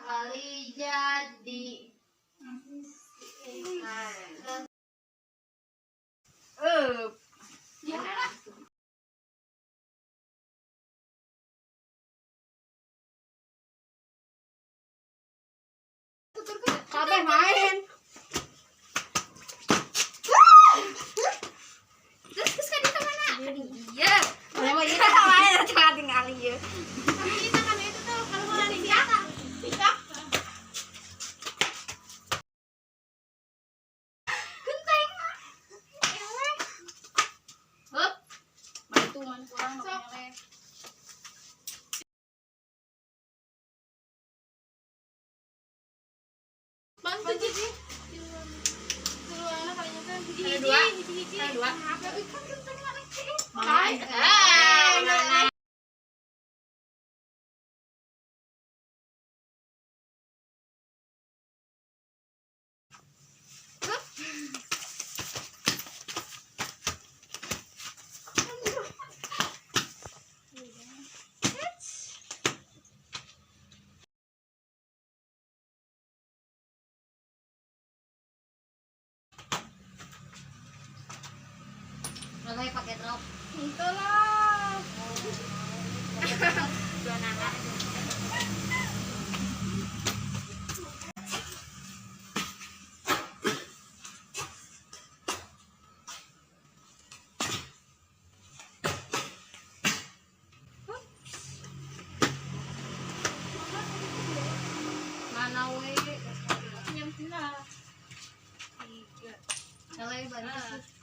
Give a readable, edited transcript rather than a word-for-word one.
kali jadi. Ya. Kabeh main. Terus kan itu mana? Iya. Memang itu main cuma tinggal ieu. Tapi kita kan itu tuh kalau mau lari biasa. Tiktok. Genteng. Hup. Bantu man kurang meleleh. Bantu jadi. Ada dua. Lagi pakai drop. Itulah. Dua nana. Mana we? Yang sila. 3. Lagi banyak.